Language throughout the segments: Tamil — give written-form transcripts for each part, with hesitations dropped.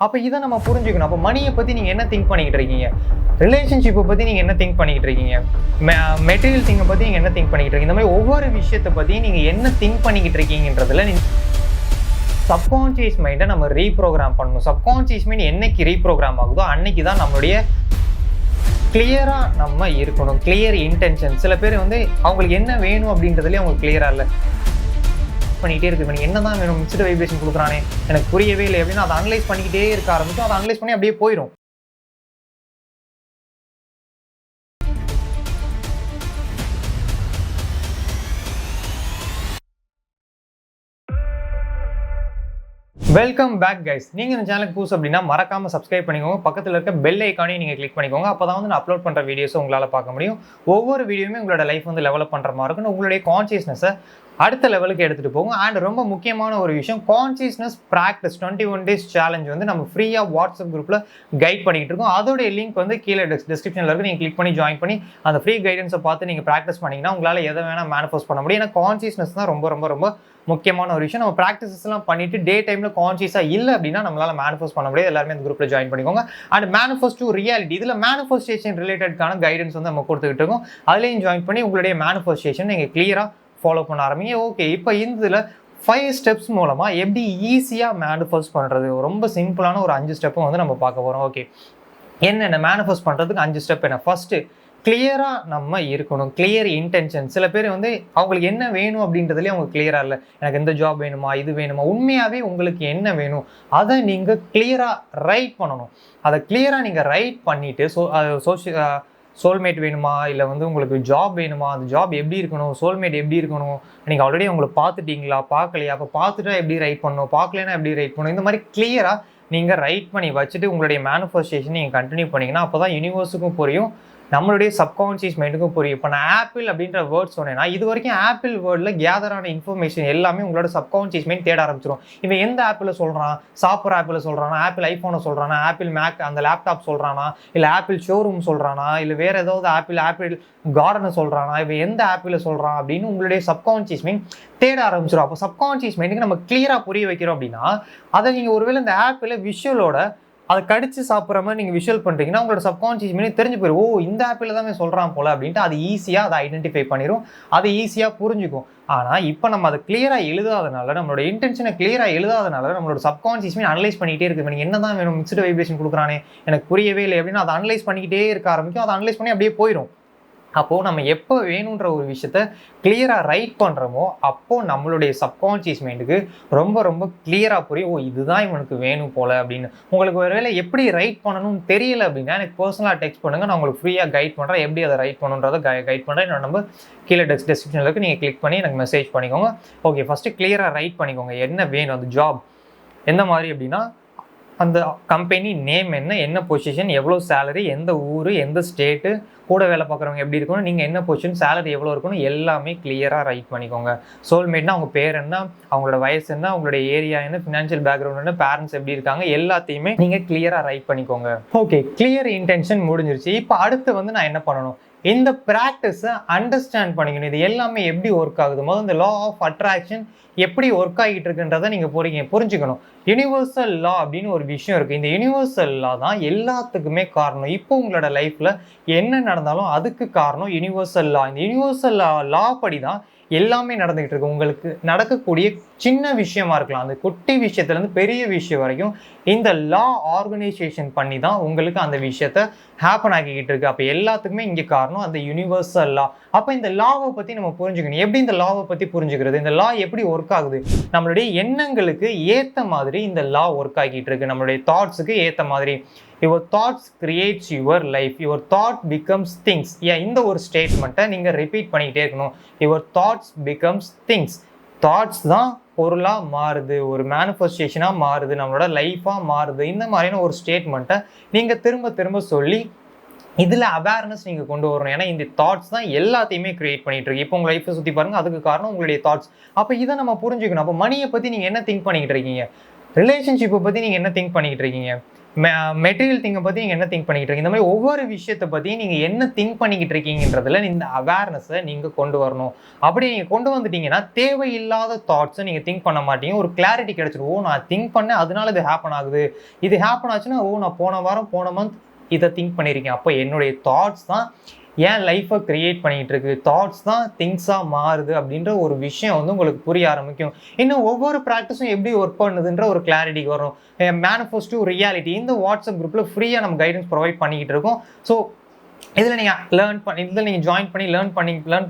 அப்போ இதை நம்ம புரிஞ்சுக்கணும். அப்போ மணியை பற்றி நீங்கள் என்ன திங்க் பண்ணிக்கிட்டு இருக்கீங்க, ரிலேஷன்ஷிப்பை பற்றி நீங்கள் என்ன திங்க் பண்ணிக்கிட்டு இருக்கீங்க, மெட்டீரியல் திங்கை பற்றி நீங்கள் என்ன திங்க் பண்ணிக்கிட்டு இருக்கீங்க, இந்த மாதிரி ஒவ்வொரு விஷயத்தை பற்றியும் நீங்கள் என்ன திங்க் பண்ணிக்கிட்டு இருக்கீங்கன்றதுல சப்கான்ஷியஸ் மைண்டை நம்ம ரீப்ரோக்ராம் பண்ணணும். சப்கான்ஷியஸ் மைண்ட் என்னைக்கு ரீப்ரோக்ராம் ஆகுதோ அன்னைக்கு தான் நம்மளுடைய கிளியராக நம்ம இருக்கணும். Clear intention. சில பேர் அவங்களுக்கு என்ன வேணும் அப்படின்றதுலேயே அவங்க கிளியராக இல்லை பண்ணிகிட்டே இருக்கு. எனக்கு என்ன தான் வேணும், மிக்ஸ்டு வைப்ரேஷன் கொடுக்குறானே, எனக்கு புரியவே இல்லை அப்படின்னு அதை அனலைஸ் பண்ணிக்கிட்டே இருக்க ஆரம்பிக்கும். அதை அனலைஸ் பண்ணி அப்படியே போயிடும். Welcome back guys. நீங்கள் இந்த சேனலுக்கு புதுசு அப்படின்னா மறக்காமல் சப்ஸ்கிரைப் பண்ணிக்கோங்க. பக்கத்தில் இருக்க பெல் ஐக்கானையும் நீங்கள் கிளிக் பண்ணிக்கோங்க. அப்போ தான் நான் அப்லோட் பண்ணுற வீடியோஸை உங்களால் பார்க்க முடியும். ஒவ்வொரு வீடியோவுமே உங்களோட லைஃப் டெவலப் பண்ணுற மாதிரி இருக்கும். உங்களுடைய கான்சியஸ்னஸை அடுத்த லெவலுக்கு எடுத்துகிட்டு போகும். அண்ட் ரொம்ப முக்கியமான ஒரு விஷயம், கான்சியஸ்னஸ் ப்ராக்டிஸ் 21 days சேலஞ்ச் நம்ம ஃப்ரீயாக வாட்ஸ்அப் குரூப்பில் கைட் பண்ணிக்கிட்டு இருக்கோம். அதோடைய லிங்க் கீழே டிஸ்கிரிப்ஷனில் இருக்குது. நீங்கள் கிளிக் பண்ணி ஜாயின் பண்ணி அந்த ஃப்ரீ கைடன்ஸை பார்த்து நீங்கள் ப்ராக்டிஸ் பண்ணிங்கன்னா உங்களால் எதை வேணால் மேனிஃபெஸ்ட் பண்ண முடியும். ஏன்னா கான்சியஸ்னஸ் தான் ரொம்ப ரொம்ப ரொம்ப முக்கியமான ஒரு விஷயம். நம்ம ப்ராக்டிசஸ்லாம் பண்ணிட்டு டே டைமில் கான்சியஸாக இல்லை அப்படின்னா நம்மளால் மேனிஃபெஸ்ட் பண்ண முடியாது. எல்லாருமே அந்த குரூப்பில் ஜாயின் பண்ணிக்கோங்க. அண்ட் மேனிஃபெஸ்ட் டு ரியாலிட்டி, இதில் மேனிஃபெஸ்டேஷன் ரிலேட்டடான கைடன்ஸ் நம்ம கொடுத்துக்கிட்டு இருக்கோம். அதுலேயும் ஜாயின் பண்ணி உங்களுடைய மேனிஃபெஸ்டேஷன் நீங்கள் கிளியராக ஃபாலோ பண்ண ஆரம்பிங்க. ஓகே, இப்போ இதில் 5 ஸ்டெப்ஸ் மூலமாக எப்படி ஈஸியாக மேனிஃபெஸ்ட் பண்ணுறது, ரொம்ப சிம்பிளான ஒரு 5 ஸ்டெப்பும் நம்ம பார்க்க போகிறோம். ஓகே, என்னென்ன மேனிஃபெஸ்ட் பண்ணுறதுக்கு 5 ஸ்டெப் என்ன? ஃபஸ்ட்டு, கிளியராக நம்ம இருக்கணும். Clear intention. சில பேர் அவங்களுக்கு என்ன வேணும் அப்படின்றதுலேயே அவங்க கிளியராக இல்லை. எனக்கு இந்த ஜாப் வேணுமா, இது வேணுமா, உண்மையாகவே உங்களுக்கு என்ன வேணும் அதை நீங்கள் கிளியராக ரைட் பண்ணணும். அதை கிளியராக நீங்கள் ரைட் பண்ணிவிட்டு சோல்மேட் வேணுமா, இல்லை உங்களுக்கு ஜாப் வேணுமா, அந்த ஜாப் எப்படி இருக்கணும், சோல்மேட் எப்படி இருக்கணும், நீங்கள் ஆல்ரெடி அவங்களை பார்த்துட்டீங்களா, பார்க்கலையா, அப்போ பார்த்துட்டா எப்படி ரைட் பண்ணணும், பார்க்கலன்னா எப்படி ரைட் பண்ணணும், இந்த மாதிரி கிளியராக நீங்கள் ரைட் பண்ணி வச்சுட்டு உங்களுடைய மேனிஃபெஸ்டேஷன் நீங்கள் கண்டினியூ பண்ணிங்கன்னா அப்போ தான் யூனிவர்ஸுக்கும் புரியும், நம்மளுடைய சப்கான்ஷியஸ் மைண்டுக்கும் புரியும். இப்போ நான் ஆப்பிள் அப்படின்ற வேர்ட் சொன்னேன்னா இது வரைக்கும் ஆப்பிள் வேர்டில் கேதரான இன்ஃபர்மேஷன் எல்லாமே உங்களோட சப்கான்ஷியஸ் மைண்ட் தேட ஆரம்பிச்சிடும். இவன் எந்த ஆப்பிள் சொல்கிறான், சாப்பிட்ற ஆப்பிள் சொல்கிறானா, ஆப்பிள் ஐஃபோனை சொல்கிறானா, ஆப்பிள் மேக் அந்த லேப்டாப் சொல்கிறானா, இல்லை ஆப்பிள் ஷோரூம் சொல்கிறானா, இல்லை வேறு ஏதாவது ஆப்பிள் கார்டனை சொல்கிறானா, இவன் எந்த ஆப்பிள் சொல்கிறான் அப்படின்னு உங்களுடைய சப்கான்ஷியஸ் மைண்ட் தேட ஆரம்பிச்சிடும். அப்போ சப்கான்ஷியஸ் மைண்டுக்கு நம்ம கிளியராக புரிய வைக்கிறோம் அப்படின்னா அதை நீங்கள் ஒருவேளை இந்த ஆப்பிள் விஷுவலோட அதை கடிச்சு சாப்பிட்ற மாதிரி நீங்கள் விஷுவல் பண்ணுறீங்கன்னா உங்களோட சப்கான்ஷியஸ் மைண்ட் தெரிஞ்சு போயிடும். ஓ, இந்த ஆப்பில் தான் சொல்கிறான் போல அப்படின்ட்டு அது ஈஸியாக அதை ஐடென்டிஃபை பண்ணிடும், அது ஈஸியாக புரிஞ்சுக்கும். ஆனால் இப்போ நம்ம அதை கிளியராக எழுதாதனால, நம்மளோட இன்டென்ஷனை கிளியராக எழுதாதனால நம்மளோட சப்கான்ஷியஸ் மைண்ட் அனலைஸ் பண்ணிகிட்டே இருக்கு. எனக்கு என்ன தான் வேணும், மிக்ஸ்டு வைப்ரேஷன் கொடுக்குறானே, எனக்கு புரியவே இல்லை அப்படின்னு அதை அனலைஸ் பண்ணிக்கிட்டே இருக்க ஆரம்பிக்கும். அதை அனலைஸ் பண்ணி அப்படியே போயிடும். அப்போது நம்ம எப்போ வேணுன்ற ஒரு விஷயத்த கிளியராக ரைட் பண்ணுறோமோ அப்போது நம்மளுடைய சப்கான்ஷியஸ் மைண்டுக்கு ரொம்ப ரொம்ப கிளியராக புரியும், ஓ இதுதான் இவனுக்கு வேணும் போல் அப்படின்னு. உங்களுக்கு ஒரு வேளை எப்படி ரைட் பண்ணணும்னு தெரியல அப்படின்னா எனக்கு பர்சனலாக டெக்ஸ்ட் பண்ணுங்கள், நான் உங்களுக்கு ஃப்ரீயாக கைட் பண்ணுறேன். எப்படி அதை ரைட் பண்ணுன்றதை கைட் பண்ணுறேன். என்னோட நம்பர் கீழே டிஸ்கிரிப்ஷனில் இருக்குது, நீங்கள் கிளிக் பண்ணி எனக்கு மெசேஜ் பண்ணிக்கோங்க. ஓகே, ஃபஸ்ட்டு கிளியராக ரைட் பண்ணிக்கோங்க. என்ன வேணும், அந்த ஜாப் எந்த மாதிரி அப்படின்னா அந்த கம்பெனி நேம் என்ன, என்ன பொசிஷன், எவ்வளோ சேலரி, எந்த ஊர், எந்த ஸ்டேட்டு, கூட வேலை பார்க்குறவங்க எப்படி இருக்கணும், நீங்கள் என்ன பொசிஷன், சேலரி எவ்வளோ இருக்கணும், எல்லாமே கிளியராக ரைட் பண்ணிக்கோங்க. சோல்மேட்னா அவங்க பேர் என்ன, அவங்களோட வயசு என்ன, அவங்களோட ஏரியா என்ன, ஃபினான்ஷியல் பேக்ரவுண்ட் என்ன, பேரண்ட்ஸ் எப்படி இருக்காங்க, எல்லாத்தையுமே நீங்கள் கிளியராக ரைட் பண்ணிக்கோங்க. ஓகே, கிளியர் இன்டென்ஷன் முடிஞ்சிருச்சு. இப்போ அடுத்து நான் என்ன பண்ணணும், இந்த ப்ராக்டிஸை அண்டர்ஸ்டாண்ட் பண்ணிக்கணும். இது எல்லாமே எப்படி ஒர்க் ஆகுது, முதல்ல இந்த லா ஆஃப் அட்ராக்ஷன் எப்படி ஒர்க் ஆகிட்டு இருக்குன்றதை நீங்கள் புரிஞ்சுக்கணும். யூனிவர்சல் லா அப்படின்னு ஒரு விஷயம் இருக்குது. இந்த யூனிவர்சல் லா தான் எல்லாத்துக்குமே காரணம். இப்போ உங்களோட லைஃப்பில் என்ன நடந்தாலும் அதுக்கு காரணம் யூனிவர்சல் லா. இந்த யூனிவர்சல் லா படி தான் எல்லாமே நடந்துகிட்டு இருக்கு. உங்களுக்கு நடக்கக்கூடிய சின்ன விஷயமா இருக்கலாம், அந்த குட்டி விஷயத்துலேருந்து பெரிய விஷயம் வரைக்கும் இந்த லா ஆர்கனைசேஷன் பண்ணி தான் உங்களுக்கு அந்த விஷயத்த ஹேப்பன் ஆகிக்கிட்டு இருக்கு. அப்போ எல்லாத்துக்குமே இங்கே காரணம் அந்த யூனிவர்சல் லா. அப்போ இந்த லாவை பற்றி நம்ம புரிஞ்சுக்கணும். எப்படி இந்த லாவை பற்றி புரிஞ்சுக்கிறது, இந்த லா எப்படி ஒர்க் ஆகுது, நம்மளுடைய எண்ணங்களுக்கு ஏற்ற மாதிரி இந்த லா ஒர்க் ஆகிட்டு இருக்கு. நம்மளுடைய தாட்ஸுக்கு ஏற்ற மாதிரி. Your thoughts creates your life, your thought becomes things. இந்த ஒரு ஸ்டேட்மெண்ட்டை நீங்கள் ரிப்பீட் பண்ணிக்கிட்டே இருக்கணும். Your thoughts becomes things. Thoughts தான் பொருளாக மாறுது, ஒரு மேனிஃபெஸ்டேஷனாக மாறுது, நம்மளோட லைஃபாக மாறுது. இந்த மாதிரியான ஒரு ஸ்டேட்மெண்ட்டை நீங்கள் திரும்ப திரும்ப சொல்லி இதில் அவேர்னஸ் நீங்கள் கொண்டு வரணும். ஏன்னா இந்த தாட்ஸ் தான் எல்லாத்தையுமே கிரியேட் பண்ணிட்டு இருக்கு. இப்போ உங்கள் லைஃப்பை சுற்றி பாருங்கள், அதுக்கு காரணம் உங்களுடைய தாட்ஸ். அப்போ இதை நம்ம புரிஞ்சுக்கணும். அப்போ மணியை பற்றி நீங்கள் என்ன திங்க் பண்ணிக்கிட்டு இருக்கீங்க, ரிலேஷன்ஷிப்பை பற்றி நீங்கள் என்ன திங்க் பண்ணிக்கிட்டு இருக்கீங்க, மெட்டீரியல் திங்கை பற்றி நீங்கள் என்ன திங்க் பண்ணிக்கிட்டு இருக்கீங்க, இந்த மாதிரி ஒவ்வொரு விஷயத்தை பற்றி நீங்கள் என்ன திங்க் பண்ணிக்கிட்டு இருக்கீங்கன்றதுல இந்த அவேர்னஸை நீங்கள் கொண்டு வரணும். அப்படி நீங்கள் கொண்டு வந்துட்டீங்கன்னா தேவையில்லாத தாட்ஸை நீங்கள் திங்க் பண்ண மாட்டீங்க. ஒரு கிளாரிட்டி கிடைச்சிடும். ஓ, நான் திங்க் பண்ணேன், அதனால இது ஹேப்பன் ஆகுது. இது ஹேப்பன் ஆச்சுன்னா, ஓ, நான் போன வாரம் போன மந்த் இதை திங்க் பண்ணியிருக்கேன். அப்போ என்னுடைய தாட்ஸ் தான் ஏன் லைஃப்பை கிரியேட் பண்ணிகிட்டு இருக்கு, தாட்ஸ் தான் திங்ஸாக மாறுது அப்படின்ற ஒரு விஷயம் வந்து உங்களுக்கு புரிய ஆரம்பிக்கும். இன்னும் ஒவ்வொரு ப்ராக்டிஸும் எப்படி ஒர்க் பண்ணுதுன்ற ஒரு கிளாரிட்டிக்கு வரும். மேனிஃபெஸ்டோ ரியாலிட்டி இந்த வாட்ஸ்அப் குரூப்பில் ஃப்ரீயாக நம்ம கைடன்ஸ் ப்ரொவைட் பண்ணிக்கிட்டு இருக்கோம். ஸோ இதில் நீங்கள் ஜாயின் பண்ணி லேர்ன்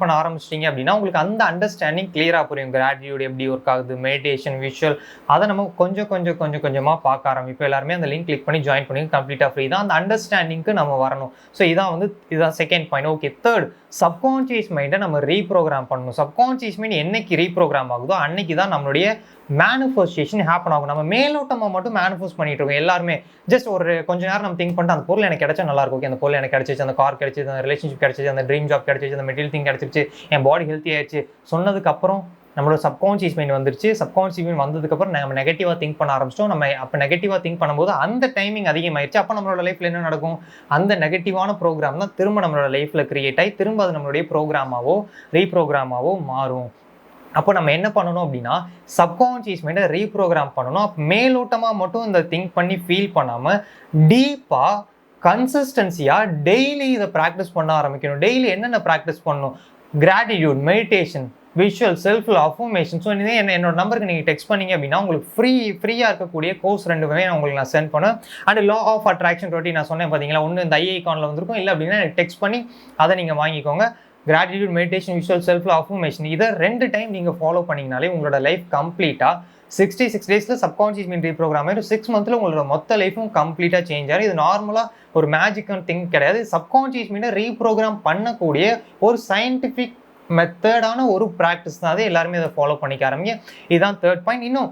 பண்ண ஆரம்பிச்சிட்டிங்க அப்படின்னா உங்களுக்கு அந்த அண்டர்ஸ்டாண்டிங் கிளியராக புரியும். கிராட்டிடியூட் எப்படி ஒர்க் ஆகுது, மெடிடேஷன், விஷுவல், அதை நம்ம கொஞ்சமாக பார்க்க ஆரம்பிப்போம். எல்லாருமே அந்த லிங்க் கிளிக் பண்ணி ஜாயின் பண்ணி கம்ப்ளீட்டாக ஃப்ரீ தான். அந்த அண்டர்ஸ்டாண்டிங்க்கு நம்ம வரணும். ஸோ இதுதான் second point. Okay, third, subconscious மைண்டை நம்ம ரீப்ரோக்ராம் பண்ணணும். சப்கான்ஷியஸ் மைண்ட் என்னைக்கு ரீப்ரோக்ராம் ஆகுதோ அன்னைக்கு தான் நம்மளுடைய மேனிஃபெஸ்டேஷன் ஹேப்பன் ஆகும். நம்ம மேலோட்டமாக மட்டும் மேனிஃபெஸ்ட் பண்ணிட்டு இருக்கோம். எல்லாருமே ஜஸ்ட் ஒரு கொஞ்ச நேரம் நம்ம திங்க் பண்ணிட்டு அந்த பொருள் எனக்கு கிடைச்சா நல்லா இருக்கும், அந்த பொருள் எனக்கு கிடைச்சிச்சு, அந்த கார் கிடைச்சிச்சு, அந்த ரிலேஷன்ஷிப் கிடைச்சிச்சு, அந்த ட்ரீம் ஜாப் கிடைச்சிச்சு, அந்த மெட்டீரியல் திங் கிடைச்சிருச்சு, என் பாடி ஹெல்த்தி ஆயிடுச்சு சொன்னதுக்கப்புறம் நம்மளோட சப்கான்ஷியஸ் மைண்ட் வந்துருச்சு. சப்கான்ஷியஸ் மைண்ட் வந்ததுக்கப்புறம் நம்ம நெகட்டிவாக திங்க் பண்ண ஆரம்பிச்சிட்டோம். நம்ம அப்போ நெகட்டிவாக திங்க் பண்ணும்போது அந்த டைமிங் அதிகமாகிடுச்சு. அப்போ நம்மளோட லைஃப்பில் என்ன நடக்கும், அந்த நெகட்டிவான ப்ரோக்ராம் தான் திரும்ப நம்மளோட லைஃப்பில் கிரியேட் ஆகி திரும்ப அது நம்மளுடைய ப்ரோக்ராமாவோ ரீப்ரோக்ராமாவோ மாறும். அப்போ நம்ம என்ன பண்ணணும் அப்படின்னா சப்கான்ஷியஸ் மைண்டை ரீப்ரோக்ராம் பண்ணணும். அப்போ மேலோட்டமாக மட்டும் இந்த திங்க் பண்ணி ஃபீல் பண்ணாமல் டீப்பாக கன்சிஸ்டன்சியாக டெய்லி இதை ப்ராக்டிஸ் பண்ண ஆரம்பிக்கணும். டெய்லி என்னென்ன ப்ராக்டிஸ் பண்ணணும், gratitude, meditation, visual, self affirmation. So இதே என்னோட நம்பருக்கு நீங்கள் டெக்ஸ்ட் பண்ணீங்க அப்படின்னா உங்களுக்கு ஃப்ரீயாக இருக்கக்கூடிய கோர்ஸ் 2 உங்களுக்கு நான் சென்ட் பண்ணுவேன். அண்ட் லா ஆஃப் அட்ராக்ஷன் 20 நான் சொன்னேன் பார்த்தீங்களா, ஒன்று இந்த ஐகானில் வந்திருக்கும், இல்லை அப்படின்னா எனக்கு டெக்ஸ்ட் பண்ணி அதை நீங்கள் வாங்கிக்கோங்க. Gratitude, meditation, visual, self affirmation இதை 2 டைம் நீங்கள் ஃபாலோ பண்ணிங்கனாலே உங்களோட லைஃப் கம்ப்ளீட்டாக 66 டேஸில் சப்கான்ஷியஸ் மைண்ட் ரீப்ரோக்ராம் ஆகிடும். 6 மந்த்தில் உங்களோட மொத்த லைஃப்பும் கம்ப்ளீட்டாக சேஞ்ச் ஆகும். இது நார்மலாக ஒரு மேஜிக்கான திங் கிடையாது. சப்கான்ஷியஸ் மைண்டை ரீப்ரோக்ராம் பண்ணக்கூடிய ஒரு சயின்டிஃபிக் மெத்தடான ஒரு ப்ராக்டிஸ் தான். அது எல்லாருமே அதை ஃபாலோ பண்ணிக்க ஆரம்பிங்க. இதுதான் தேர்ட் பாயிண்ட். இன்னும்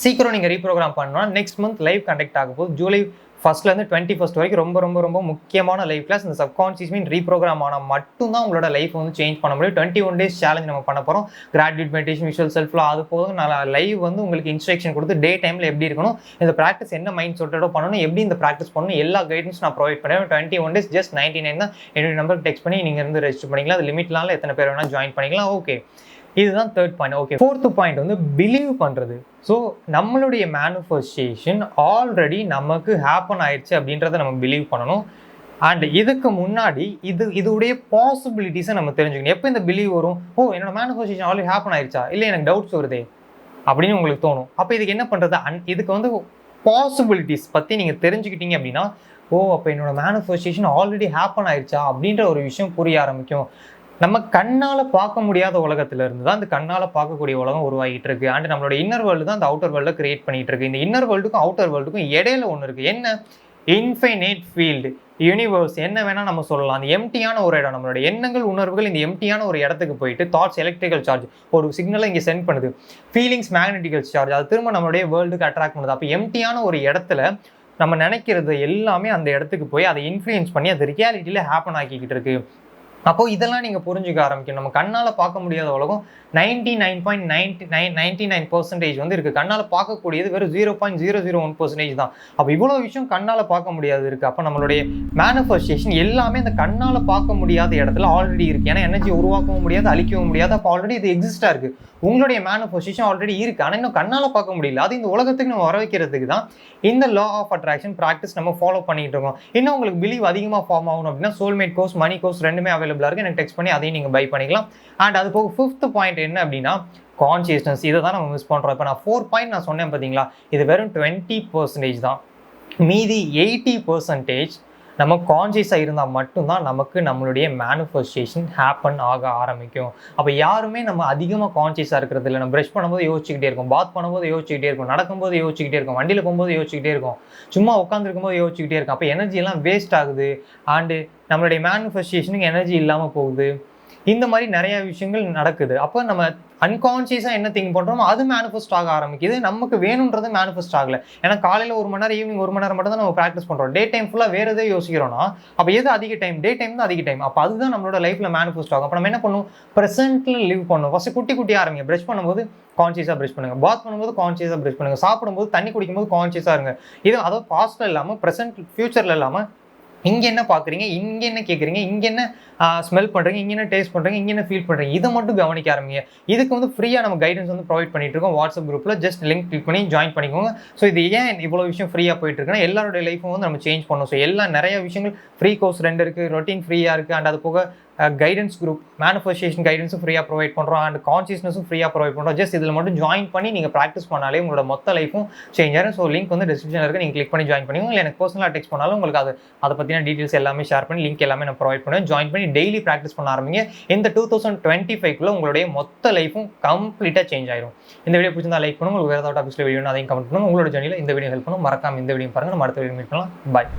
சீக்கிரம் நீங்கள் ரீப்ரோக்ராம் பண்ணணும்னா நெக்ஸ்ட் மந்த் லைவ் கண்டக்ட் ஆக போகுது. ஜூலை 1 21 வரைக்கும் ரொம்ப முக்கியமான லைஃப் கிளாஸ். இந்த சப்கான்ஷியஸ் மைண்ட் ரீப்ரோக்ராம் ஆனால் மட்டும்தான் உங்களோட லைஃப் வந்து சேஞ்ச் பண்ண முடியும். 21 days சேலஞ்ச் நம்ம பண்ண போகிறோம். கிராட்டிடியூட், மெடிடேஷன், விஷுவல், செல்ஃப்ல அது போதும். நான் லைவ் வந்து உங்களுக்கு இன்ஸ்ட்ரக்ஷன் கொடுத்து டே டைமில் எப்படி இருக்கணும், இந்த ப்ராக்டிஸ் என்ன மைண்ட் செட்டோட பண்ணணும், எப்படி இந்த ப்ராக்டிஸ் பண்ணணும், எல்லா கைடன்ஸ் நான் ப்ரொவைட் பண்ணுவேன். 21 days ஜஸ்ட் 99 தான். என்னுடைய நம்பருக்கு டெக்ஸ்ட் பண்ணி நீங்கள் இருந்து ரெஜிஸ்டர் பண்ணிக்கலாம். அது லிமிட்லாம் எத்தனை பேர் வேணால் ஜாயின் பண்ணிக்கலாம். ஓகே, இதுதான் third point. Okay, fourth point வந்து பிலீவ் பண்ணுறது. ஸோ நம்மளுடைய மேனிஃபெஸ்டேஷன் ஆல்ரெடி நமக்கு ஹேப்பன் ஆயிடுச்சு அப்படின்றத நம்ம பிலீவ் பண்ணணும். அண்ட் இதுக்கு முன்னாடி இதுடைய பாசிபிலிட்டிஸை நம்ம தெரிஞ்சுக்கணும். எப்போ இந்த பிலீவ் வரும், ஓ என்னோட மேனிஃபெஸ்டேஷன் ஆல்ரெடி ஹேப்பன் ஆயிடுச்சா, இல்லை எனக்கு டவுட்ஸ் வருதே அப்படின்னு உங்களுக்கு தோணும். அப்போ இதுக்கு என்ன பண்ணுறது, இதுக்கு வந்து பாசிபிலிட்டிஸ் பற்றி நீங்கள் தெரிஞ்சுக்கிட்டீங்க அப்படின்னா, ஓ அப்போ என்னோட மேனிஃபெஸ்டேஷன் ஆல்ரெடி ஹேப்பன் ஆயிடுச்சா அப்படின்ற ஒரு விஷயம் புரிய ஆரம்பிக்கும். நம்ம கண்ணால் பார்க்க முடியாத உலகத்துல இருந்து தான் அந்த கண்ணால் பார்க்கக்கூடிய உலகம் உருவாகிட்டு இருக்கு. அண்ட் நம்மளோட இன்னர் வேர்ல்டு தான் அந்த அவுட்டர் வேர்ல்டை கிரியேட் பண்ணிட்டு இருக்கு. இந்த இன்னர் வேர்ல்டுக்கும் அவுட்டர் வேர்ல்டுக்கும் இடையில ஒன்று இருக்கு. என்ன, இன்ஃபைனைட் ஃபீல்டு, யூனிவர்ஸ் என்ன வேணால் நம்ம சொல்லலாம். அந்த எம்டியான ஒரு இடம், நம்மளோட எண்ணங்கள், உணர்வுகள் இந்த எம்டியான ஒரு இடத்துக்கு போயிட்டு தாட்ஸ் எலக்ட்ரிக்கல் சார்ஜ் ஒரு சிக்னலை இங்கே சென்ட் பண்ணுது. ஃபீலிங்ஸ் மேக்னெட்டிக்கல் சார்ஜ் அது திரும்ப நம்மளுடைய வேர்ல்டுக்கு அட்ராக்ட் பண்ணுது. அப்போ எம்டியான ஒரு இடத்துல நம்ம நினைக்கிறது எல்லாமே அந்த இடத்துக்கு போய் அதை இன்ஃப்ளூயன்ஸ் பண்ணி அது ரியாலிட்டியில் ஹேப்பன் ஆக்கிக்கிட்டு இருக்கு. அப்போ இதெல்லாம் நீங்கள் புரிஞ்சுக்க ஆரம்பிக்கணும். நம்ம கண்ணால் பார்க்க முடியாத உலகம் 99.99% வந்து இருக்குது. கண்ணால் பார்க்கக்கூடியது வெறும் 0.001% தான். அப்போ இவ்வளோ விஷயம் கண்ணால் பார்க்க முடியாது இருக்குது. அப்போ நம்மளுடைய மேனிஃபெஸ்டேஷன் எல்லாமே அந்த கண்ணால் பார்க்க முடியாத இடத்துல ஆல்ரெடி இருக்குது. ஏன்னா எனர்ஜி உருவாக்கவும் முடியாது, அழிக்கவும் முடியாது. அப்போ ஆல்ரெடி இது எக்ஸிஸ்டாக இருக்குது. உங்களுடைய மேனிஃபெஸ்டேஷன் ஆல்ரெடி இருக்குது, ஆனால் இன்னும் கண்ணால் பார்க்க முடியல. அது இந்த உலகத்துக்கு நம்ம வர வைக்கிறதுக்கு தான் இந்த லா ஆஃப் அட்ராக்ஷன் ப்ராக்டிஸ் நம்ம ஃபாலோ பண்ணிட்டு இருக்கோம். இன்னும் உங்களுக்கு பிலீவ் அதிகமாக ஃபார்ம் ஆகணும் அப்படின்னா சோல்மேட் கோர்ஸ், மணி கோர்ஸ் 2மே அவைலபிளாக இருக்குது. எனக்கு டெக்ஸ்ட் பண்ணி அதையும் நீங்கள் பை பண்ணிக்கலாம். அண்ட் அது போக 5th பாயிண்ட் என்ன அப்படின்னா கான்சியஸ்னஸ். இதை தான் நம்ம மிஸ் பண்ணுறோம். இப்போ நான் 4 பாயிண்ட் நான் சொன்னேன் பார்த்தீங்களா, இது வெறும் 20% தான். மீதி 80% நம்ம கான்சியஸாக இருந்தால் மட்டும்தான் நமக்கு நம்மளுடைய மேனிஃபெஸ்டேஷன் ஹேப்பன் ஆக ஆரம்பிக்கும். அப்போ யாருமே நம்ம அதிகமாக கான்சியஸாக இருக்கிறது இல்லை. நம்ம ப்ரஷ் பண்ணும்போது யோசிச்சுக்கிட்டே இருக்கும், பாத் பண்ணும்போது யோசிச்சுக்கிட்டே இருக்கும், நடக்கும்போது யோசிச்சுக்கிட்டே இருக்கும், வண்டியில் போகும்போது யோசிச்சுக்கிட்டே இருக்கும், சும்மா உட்காந்துருக்கும்போது யோசிச்சுக்கிட்டே இருக்கும். அப்போ எனர்ஜி எல்லாம் வேஸ்ட் ஆகுது. அண்டு நம்மளுடைய மேனிஃபெஸ்டேஷனுக்கு எனர்ஜி இல்லாமல் போகுது. இந்த மாதிரி நிறைய விஷயங்கள் நடக்குது. அப்போ நம்ம அன்கான்சியஸாக என்ன திங்க் பண்ணுறோமோ அது மேனிஃபெஸ்ட் ஆக ஆரம்பிக்குது. நமக்கு வேணுன்றது மேனிஃபெஸ்ட் ஆகலை. ஏன்னா காலையில் 1 மணி நேரம், ஈவினிங் 1 மணி நேரம் மட்டும் தான் நம்ம ப்ராக்டிஸ் பண்ணுறோம். டே டைம் ஃபுல்லாக வேறு எதே யோசிக்கிறோம்னா அப்போ எது அதிக டைம்? டே டைம் தான் அதிக டைம். அப்போ அதுதான் நம்மளோட லைஃப்பில் மேனிஃபெஸ்ட் ஆகும். அப்போ நம்ம என்ன பண்ணுவோம்? ப்ரெசென்ட்டில் லிவ் பண்ணுவோம். ஃபஸ்ட்டு குட்டி குட்டியாக ஆரம்பிங்க. ப்ரஷ் பண்ணும்போது கான்சியஸாக ப்ரஷ் பண்ணுங்கள். பாத் பண்ணும்போது கான்சியஸாக ப்ரஷ் பண்ணுங்கள். சாப்பிடும்போது, தண்ணி குடிக்கும்போது கான்சியஸாக இருங்க. இது அதாவது பாஸ்ட்டில் இல்லாமல், ப்ரெசென்ட் ஃபியூச்சரில் இல்லாமல், இங்கே என்ன பார்க்குறீங்க, இங்கே என்ன கேட்குறீங்க, இங்கே என்ன ஸ்மெல் பண்ணுறீங்க, இங்கே என்ன டேஸ்ட் பண்ணுறீங்க, இங்கே என்ன ஃபீல் பண்ணுறீங்க, இதை மட்டும் கவனிக்க ஆரம்பிங்க. இதுக்கு வந்து ஃப்ரீயாக நம்ம கைடன்ஸ் வந்து ப்ரொவைட் பண்ணிட்டு இருக்கோம் வாட்ஸ்அப் குரூப்பில். ஜஸ்ட் லிங்க் கிளிக் பண்ணி ஜாயின் பண்ணிக்கோங்க. ஸோ இது ஏன் இவ்வளோ விஷயம் ஃப்ரீயாக போயிட்டு இருக்குன்னா எல்லாருடைய லைஃப்பும் வந்து நம்ம சேஞ்ச் பண்ணணும். ஸோ நிறைய விஷயங்கள் ஃப்ரீ கோர்ஸ் 2 இருக்குது, ரொட்டீன் ஃப்ரீயாக இருக்குது, அண்ட் அது போக கைடன்ஸ் குரூப், மேனிஃபெஸ்டேஷன் கைடன்ஸும் ஃப்ரீயாக ப்ரொவைட் பண்ணுறோம், அண்ட் கான்சியஸ்னஸும் ஃப்ரீயாக ப்ரொவைட் பண்ணுறோம். ஜஸ்ட் இதில் மட்டும் ஜாயின் பண்ணி நீங்கள் ப்ராக்டிஸ் பண்ணாலே உங்களோட மொத்த லைஃப்பும் சேஞ்ச் ஆகும். ஸோ லிங்க் வந்து டிஸ்கிரிப்ஷனில் இருக்குது, நீங்கள் கிளிக் பண்ணி ஜாயின் பண்ணிக்கோங்க. இல்லை எனக்கு பர்சனலாக டெக்ஸ்ட் பண்ணாலும் உங்களுக்கு அதை பற்றின டீட்டெயில்ஸ் எல்லாமே ஷேர் பண்ணி லிங்க் எல்லாமே நான் ப்ரொவைட் பண்ணுவேன். ஜாயின் பண்ணி டெய்லி ப்ராக்டிஸ் பண்ண ஆரம்பிங்க. இந்த 2025 உங்களுடைய மொத்த லைஃப்பும் கம்ப்ளீட்டாக சேஞ்ச் ஆயிடும். இந்த வீடியோ பிடிச்சிருந்தா லைக் பண்ணுங்க. உங்களுக்கு வேறு ஏதாவது டாபிக்ஸில் வீடியோ அதையும் கமெண்ட் பண்ணுங்க. உங்களோட ஜர்னியில் இந்த வீடியோ ஹெல்ப் பண்ணும். மறக்காம இந்த வீடியோ பாருங்கள். நம்ம அடுத்த வீடியோ மீட் பண்ணலாம். பாய்.